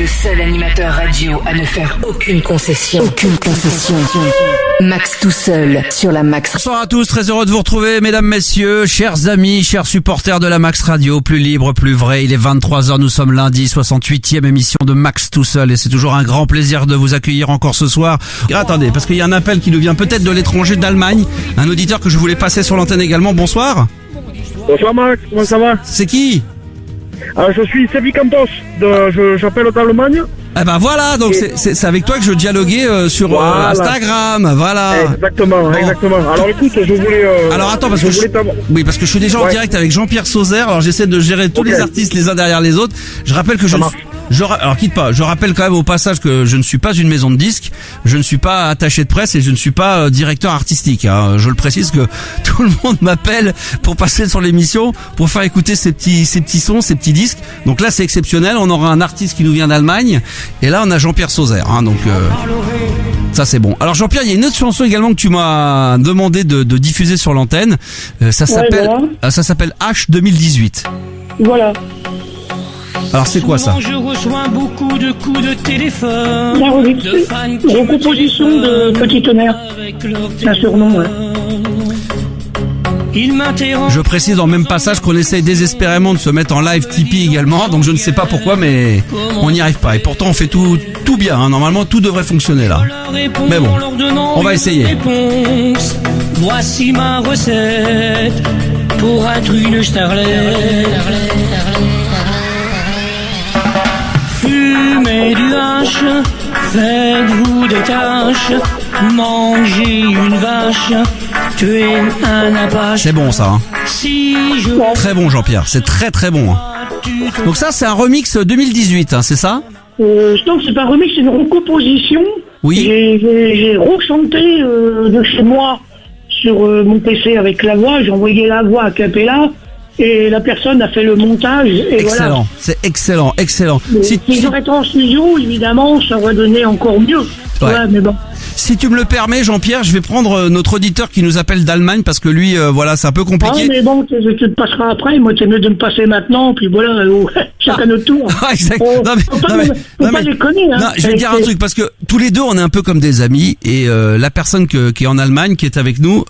le seul animateur radio à ne faire aucune concession. Aucune concession. Max tout seul sur la Max. Bonsoir à tous, très heureux de vous retrouver, mesdames, messieurs, chers amis, chers supporters de la Max Radio, plus libre, plus vrai. Il est 23h, nous sommes lundi, 68e émission de Max tout seul et c'est toujours un grand plaisir de vous accueillir encore ce soir. Attendez, parce qu'il y a un appel qui nous vient peut-être de l'étranger, d'Allemagne, un auditeur que je voulais passer sur l'antenne également. Bonsoir. Bonsoir Max, comment ça va? C'est qui? Je suis Sévi Campos, j'appelle d'Allemagne. Eh ben voilà, donc c'est avec toi que je dialoguais sur Voilà. Instagram, voilà. Exactement, Bon. exactement. Alors écoute, je voulais... Alors attends, parce que oui, parce que je suis déjà en Ouais. direct avec Jean-Pierre Sauzère, alors j'essaie de gérer tous Ok. les artistes les uns derrière les autres. Je rappelle que alors quitte pas, je rappelle quand même au passage que je ne suis pas une maison de disques, je ne suis pas attaché de presse et je ne suis pas directeur artistique. Hein. Je le précise que tout le monde m'appelle pour passer sur l'émission, pour faire écouter ces petits sons, ces petits disques. Donc là c'est exceptionnel, on aura un artiste qui nous vient d'Allemagne et là on a Jean-Pierre Sauzère. Hein, donc ça c'est bon. Alors Jean-Pierre, il y a une autre chanson également que tu m'as demandé de diffuser sur l'antenne. Ça s'appelle H 2018. Voilà. Alors c'est quoi ça? Je reçois beaucoup de coups de téléphone. La recomposition de Petit Tonnerre. C'est un surnom, ouais. Il m'interroge. Je précise dans le même passage qu'on essaye désespérément de se mettre en live Tipeee également, donc je ne sais pas pourquoi, mais on n'y arrive pas. Et pourtant on fait tout bien, hein. Normalement tout devrait fonctionner là. Mais bon, on va essayer. Réponse. Voici ma recette pour être une starlet. Fumez du hache, faites-vous des tâches, mangez une vache, tuez un apache. C'est bon ça, hein. Si je Très bon Jean-Pierre, c'est très très bon. Hein. Donc ça c'est un remix 2018, hein, c'est ça? Non, c'est pas un remix, c'est une recomposition. Oui. J'ai rechanté de chez moi sur mon PC avec la voix. J'ai envoyé la voix à Capella et la personne a fait le montage. Et Excellent, voilà. c'est excellent. Si j'aurais été en studio, évidemment, ça aurait donné encore mieux. Ouais. Mais bon. Si tu me le permets Jean-Pierre, je vais prendre notre auditeur qui nous appelle d'Allemagne parce que lui, voilà, c'est un peu Ah, compliqué. mais bon, tu te passeras après. Moi, c'est mieux de me passer maintenant. Puis voilà, chacun notre tour. Ah, exact. Faut Non, pas mais- déconner. Hein. Non, je vais te dire un truc parce que tous les deux on est un peu comme des amis et la personne qui est en Allemagne qui est avec nous,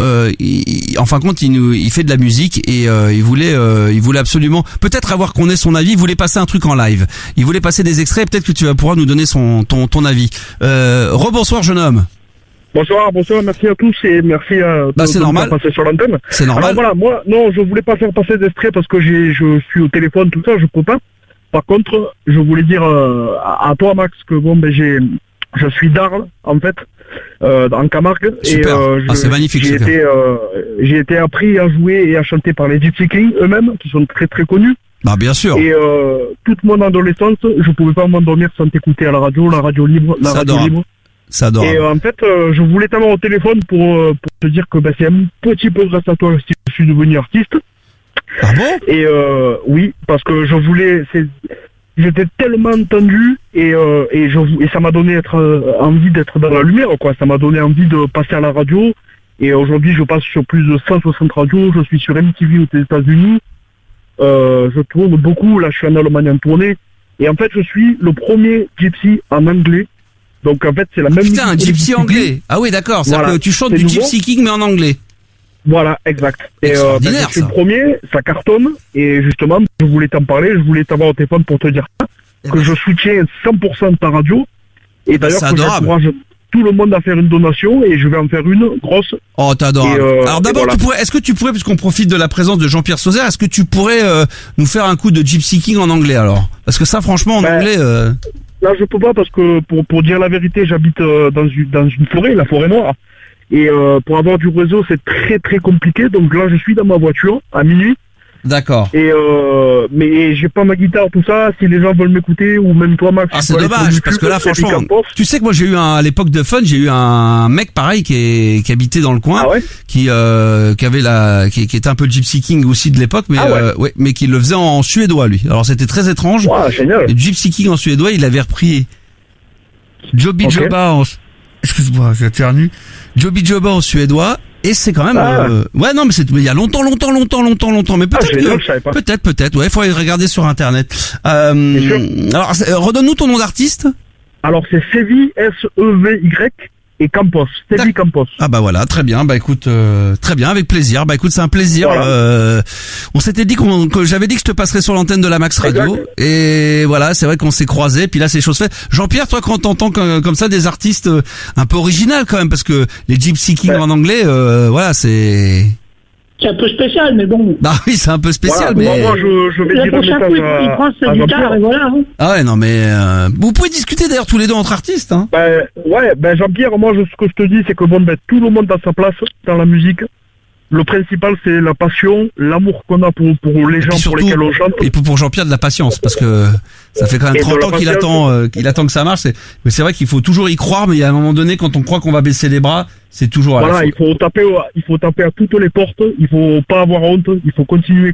en fin de compte il fait de la musique et il voulait absolument peut-être avoir qu'on ait son avis. Il voulait passer un truc en live. Il voulait passer des extraits. Peut-être que tu vas pouvoir nous donner ton avis. Rebonsoir jeune homme. Bonsoir, merci à tous et merci c'est de normal. me faire passer sur l'antenne. C'est normal. Alors voilà, moi, non, je voulais pas faire passer d'extrait parce que je suis au téléphone, tout ça, je peux pas. Par contre, je voulais dire à toi Max que bon, ben je suis d'Arles, en fait, en Camargue. Super. Et C'est magnifique. j'ai été appris à jouer et à chanter par les Gypsy Kings eux-mêmes, qui sont très très connus. Bah bien sûr. Et toute mon adolescence, je pouvais pas m'endormir sans t'écouter à la radio libre, C'est adorable. C'est adorable. Et en fait, je voulais t'avoir au téléphone pour te dire que c'est un petit peu grâce à toi que je suis devenu artiste. Ah bon? Et oui, parce que j'étais tellement tendu et ça m'a donné envie d'être dans la lumière, quoi. Ça m'a donné envie de passer à la radio. Et aujourd'hui, je passe sur plus de 160 radios. Je suis sur MTV aux États-Unis. Je tourne beaucoup. Là, je suis en Allemagne en tournée. Et en fait, je suis le premier gypsy en anglais. Donc en fait, c'est la même Putain, un musique que gypsy les anglais. Ah oui, d'accord. C'est-à-dire Voilà. que tu chantes C'est du nouveau. Gypsy King mais en anglais. Voilà, exact. Et Extraordinaire, je suis ça. le premier, ça cartonne. Et justement, je voulais t'en parler, je voulais t'avoir au téléphone pour te dire ça, que je soutiens 100% de ta radio. Et d'ailleurs, c'est que adorable. j'encourage tout le monde à faire une donation et je vais en faire une grosse. Oh, t'es adorable. Et, Alors d'abord, et voilà. est-ce que tu pourrais, puisqu'on profite de la présence de Jean-Pierre Sauzère, est-ce que tu pourrais nous faire un coup de Gypsy King en anglais alors? Parce que ça, franchement, en anglais. Là, je peux pas parce que pour dire la vérité, j'habite dans une forêt, la forêt noire. Et pour avoir du réseau, c'est très très compliqué. Donc là, je suis dans ma voiture à minuit. D'accord. Et mais j'ai pas ma guitare, tout ça. Si les gens veulent m'écouter ou même toi, Max. Ah, tu c'est peux aller sur dommage YouTube, parce que là, Sévi franchement, Campos. tu sais que moi j'ai eu à l'époque de Fun, j'ai eu un mec pareil qui habitait dans le coin, Ah ouais qui avait qui était un peu Gypsy King aussi de l'époque, mais Ah ouais. mais qui le faisait en suédois lui. Alors c'était très étrange. Wow, génial. Et Gypsy King en suédois, il avait repris Joby Ok. Joba excuse-moi, j'ai éternué. Joby Joba en suédois Et c'est quand même ouais non mais il y a longtemps mais peut-être je savais pas. peut-être ouais, il faut aller regarder sur internet. Alors redonne-nous ton nom d'artiste. Alors c'est Sevy, S-E-V-Y et Campos, Sevy Campos. Ah bah voilà, très bien. Bah écoute, très bien, avec plaisir. Bah écoute, c'est un plaisir. Voilà. On s'était dit que j'avais dit que je te passerais sur l'antenne de la Max Radio. Exact. Et voilà, c'est vrai qu'on s'est croisés. Puis là, c'est chose faite. Jean-Pierre, toi, quand t'entends comme ça des artistes un peu originaux quand même, parce que les Gypsy Kings en anglais, voilà, c'est un peu spécial, mais bon. Bah oui, c'est un peu spécial, Voilà, mais moi je vais La dire un prochaine message fois, il prend sa à guitare Jean-Pierre. et voilà. Hein. ah ouais, non mais vous pouvez discuter d'ailleurs tous les deux entre artistes, hein. Jean-Pierre, moi ce que je te dis c'est que tout le monde a sa place dans la musique. Le principal c'est la passion, l'amour qu'on a pour les gens puis pour surtout, lesquels on chante. et pour Jean-Pierre de la patience, parce que ça fait quand même Et de 30 la ans qu'il patience. attend que ça marche. Mais c'est vrai qu'il faut toujours y croire, mais il y a un moment donné, quand on croit qu'on va baisser les bras, c'est toujours à la Voilà, fin. il faut taper à toutes les portes, il faut pas avoir honte, il faut continuer,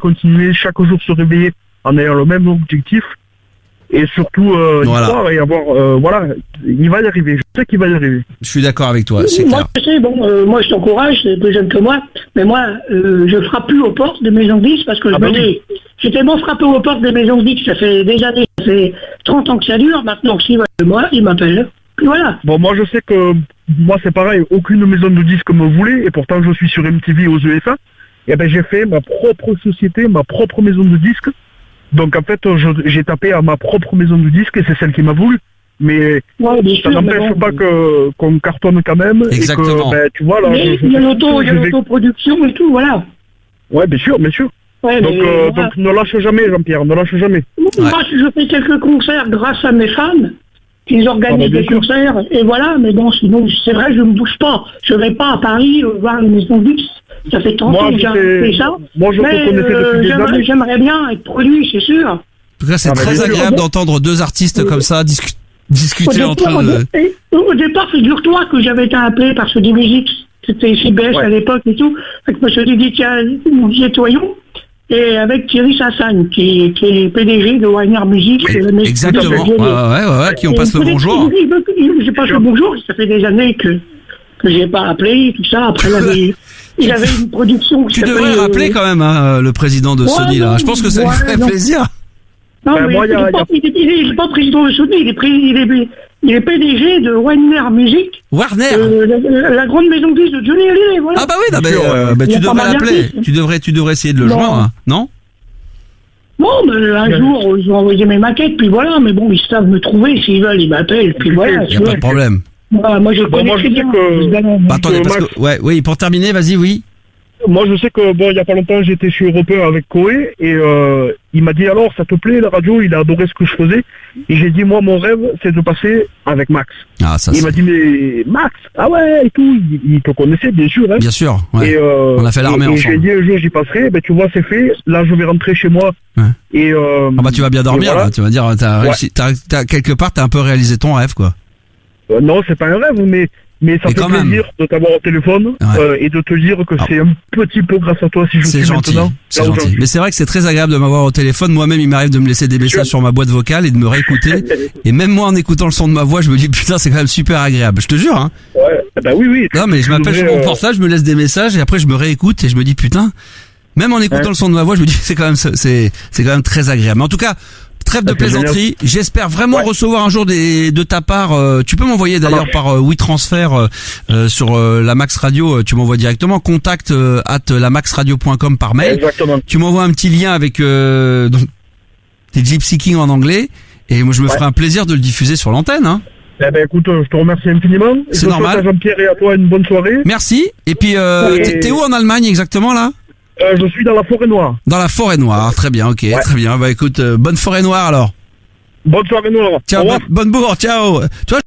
chaque jour se réveiller en ayant le même objectif. Et surtout, y Voilà. croire et avoir, il va y arriver, je sais qu'il va y arriver. Je suis d'accord avec toi, c'est Moi, clair. je sais, moi, je t'encourage, c'est plus jeune que moi, mais moi, je frappe plus aux portes des maisons de disques parce que j'ai tellement frappé aux portes des maisons de disques, ça fait des années, ça fait 30 ans que ça dure, maintenant, s'ils veulent de moi, ils m'appellent. Puis voilà. Bon, moi je sais que, moi c'est pareil, aucune maison de disques me voulait, et pourtant je suis sur MTV aux USA, et ben j'ai fait ma propre société, ma propre maison de disques. Donc en fait, j'ai tapé à ma propre maison de disques et c'est celle qui m'a voulu. Mais Ouais, bien ça sûr, mais n'empêche bon. pas qu'on cartonne quand même. Exactement. Et que, tu vois là. Mais il y a l'autoproduction et tout, voilà. Ouais, bien sûr. Ouais, Donc, mais, voilà. donc ne lâche jamais, Jean-Pierre, ne lâche jamais. Moi, je fais quelques concerts grâce à mes fans. Ils organisent bien des sûr. concerts, et voilà, mais bon, sinon, c'est vrai, je ne bouge pas. Je vais pas à Paris voir une maison de disques. Ça fait 30 ans que j'ai fait ça. Moi je te Mais connaissais depuis des années. j'aimerais bien être produit, c'est sûr. En tout cas, c'est Ah, bah, très bien sûr. agréable d'entendre deux artistes comme ça discuter entre eux. Au départ, figure-toi que j'avais été appelé par Sony Music. C'était CBS à l'époque et tout. Fait que je me suis dit, tiens, nous y étoyons. Et avec Thierry Sassagne, qui est PDG de Warner Music. Exactement. Ouais, qui on passe le bonjour. Je passe le bonjour. Ça fait des années que j'ai pas appelé, tout ça. Après, il avait une production. Tu devrais rappeler quand même le président de Sony là. Je pense que ça lui ferait plaisir. Non, Ben, mais moi, il n'est pas président de Sony, il est PDG de Warner Music, Warner. la grande maison de disques de Johnny Hallyday, voilà. Ah bah oui, non, Bien sûr, tu il y a pas devrais mal l'appeler. d'artistes. Tu devrais essayer de le Non. joindre, hein, non? Bon, un jour, ils ont envoyé mes maquettes, puis voilà, mais bon, ils savent me trouver, s'ils veulent, ils m'appellent, puis voilà. Il y a pas de problème. Voilà, moi, je connais moi, je très sais bien. que- ce gars-là. Bah, attendez, parce Max- que oui, pour terminer, vas-y, oui. Moi je sais que il y a pas longtemps j'étais chez Europe 1 avec Koé et il m'a dit alors ça te plaît la radio, il a adoré ce que je faisais et j'ai dit moi mon rêve c'est de passer avec Max. Ah, ça Il m'a dit mais Max, ah ouais et tout, il te connaissait bien sûr hein. bien sûr. Ouais. Et, On a fait l'armée et je lui ai ensemble. dit un jour j'y passerai, ben tu vois c'est fait, là je vais rentrer chez moi Ouais. et Ah bah tu vas bien dormir voilà. là, tu vas dire t'as réussi, t'as quelque part t'as un peu réalisé ton rêve quoi. non c'est pas un rêve mais ça Mais fait quand même. plaisir de t'avoir au téléphone Ouais. et de te dire que Ah. c'est un petit peu grâce à toi si je C'est suis gentil, maintenant c'est là où j'en gentil. suis. Mais c'est vrai que c'est très agréable de m'avoir au téléphone. Moi-même, il m'arrive de me laisser des messages sur ma boîte vocale et de me réécouter. Et même moi, en écoutant le son de ma voix, je me dis putain, c'est quand même super agréable. Je te jure. Hein. Ouais, bah oui. Non, mais je Tu m'appelle sur devrais, mon portable, je me laisse des messages et après je me réécoute et je me dis putain. Même en écoutant Ouais. le son de ma voix, je me dis c'est quand même très agréable. Mais en tout cas. Trêve de c'est plaisanterie. J'espère vraiment recevoir un jour de ta part. Tu peux m'envoyer d'ailleurs par WeTransfer sur la Max Radio. Tu m'envoies directement contact @lamaxradio.com par mail. Exactement. Tu m'envoies un petit lien avec donc tes Gypsy Kings en anglais et moi je me ferai un plaisir de le diffuser sur l'antenne. Hein. Eh ben écoute, je te remercie infiniment. Et C'est je souhaite normal. à Jean-Pierre et à toi une bonne soirée. Merci. Et puis Et- t'es où en Allemagne exactement là? Je suis dans la forêt noire. Dans la forêt noire. Très bien. Ok. Très bien. Bah écoute, bonne forêt noire alors. Bonne soirée noire. Ciao. Au revoir. Bonne bourre. Ciao. Tu vois,